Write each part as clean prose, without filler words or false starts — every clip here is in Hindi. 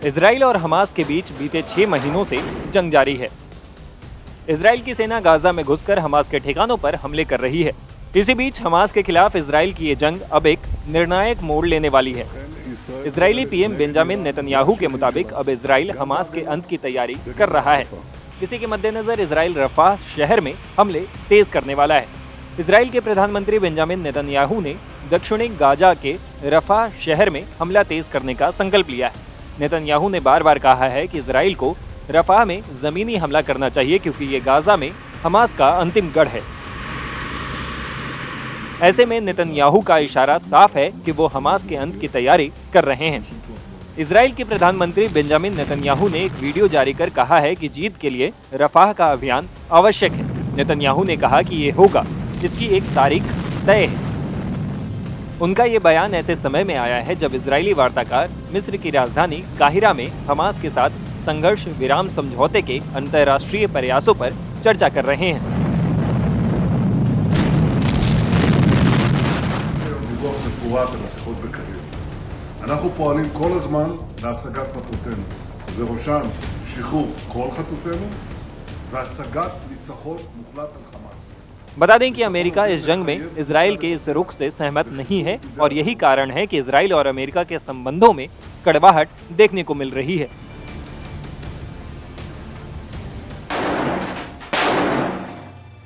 इजराइल और हमास के बीच बीते 6 महीनों से जंग जारी है। इजराइल की सेना गाजा में घुसकर हमास के ठिकानों पर हमले कर रही है। इसी बीच हमास के खिलाफ इजराइल की ये जंग अब एक निर्णायक मोड़ लेने वाली है। इजरायली पीएम बेंजामिन नेतन्याहू के मुताबिक अब इजराइल हमास के अंत की तैयारी कर रहा है। इसी के मद्देनजर इजराइल रफाह शहर में हमले तेज करने वाला है। इजराइल के प्रधानमंत्री बेंजामिन नेतन्याहू ने दक्षिणी गाजा के रफाह शहर में हमला तेज करने का संकल्प लिया है। नेतन्याहू ने बार बार कहा है कि इजराइल को रफाह में जमीनी हमला करना चाहिए क्योंकि ये गाजा में हमास का अंतिम गढ़ है। ऐसे में नेतन्याहू का इशारा साफ है कि वो हमास के अंत की तैयारी कर रहे हैं। इजराइल के प्रधानमंत्री बेंजामिन नेतन्याहू ने एक वीडियो जारी कर कहा है कि जीत के लिए रफाह का अभियान आवश्यक है। नेतन्याहू ने कहा कि ये होगा, इसकी एक तारीख तय है। उनका ये बयान ऐसे समय में आया है जब इजरायली वार्ताकार मिस्र की राजधानी काहिरा में हमास के साथ संघर्ष विराम समझौते के अंतर्राष्ट्रीय प्रयासों पर चर्चा कर रहे हैं। אנחנו פועלים כל הזמן להשגת מטרותינו, ובראשם שחרור כל חטופינו והשגת ניצחון מוחלט על חמאס। बता दें कि अमेरिका इस जंग में इजराइल के इस रुख से सहमत नहीं है और यही कारण है कि इजराइल और अमेरिका के संबंधों में कड़वाहट देखने को मिल रही है।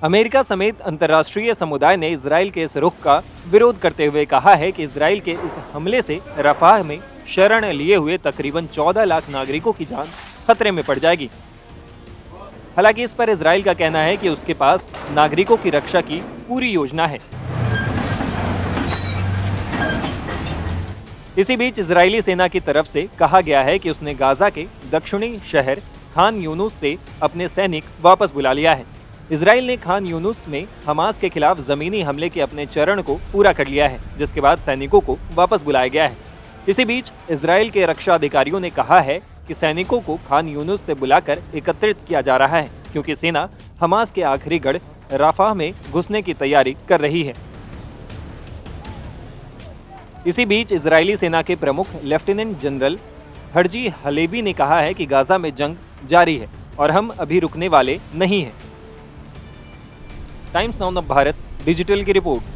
अमेरिका समेत अंतर्राष्ट्रीय समुदाय ने इजराइल के इस रुख का विरोध करते हुए कहा है कि इजराइल के इस हमले से रफाह में शरण लिए हुए तकरीबन 14 लाख नागरिकों की जान खतरे में पड़ जाएगी। हालांकि इस पर इजराइल का कहना है कि उसके पास नागरिकों की रक्षा की पूरी योजना है। इसी बीच इजरायली सेना की तरफ से कहा गया है कि उसने गाजा के दक्षिणी शहर खान यूनुस से अपने सैनिक वापस बुला लिया है। इजराइल ने खान यूनुस में हमास के खिलाफ जमीनी हमले के अपने चरण को पूरा कर लिया है, जिसके बाद सैनिकों को वापस बुलाया गया है। इसी बीच इजराइल के रक्षा अधिकारियों ने कहा है कि सैनिकों को खान यूनुस से बुलाकर एकत्रित किया जा रहा है क्योंकि सेना हमास के आखिरी गढ़ रफाह में घुसने की तैयारी कर रही है। इसी बीच इजरायली सेना के प्रमुख लेफ्टिनेंट जनरल हर्जी हलेबी ने कहा है कि गाजा में जंग जारी है और हम अभी रुकने वाले नहीं हैं। टाइम्स नाउ भारत डिजिटल की रिपोर्ट।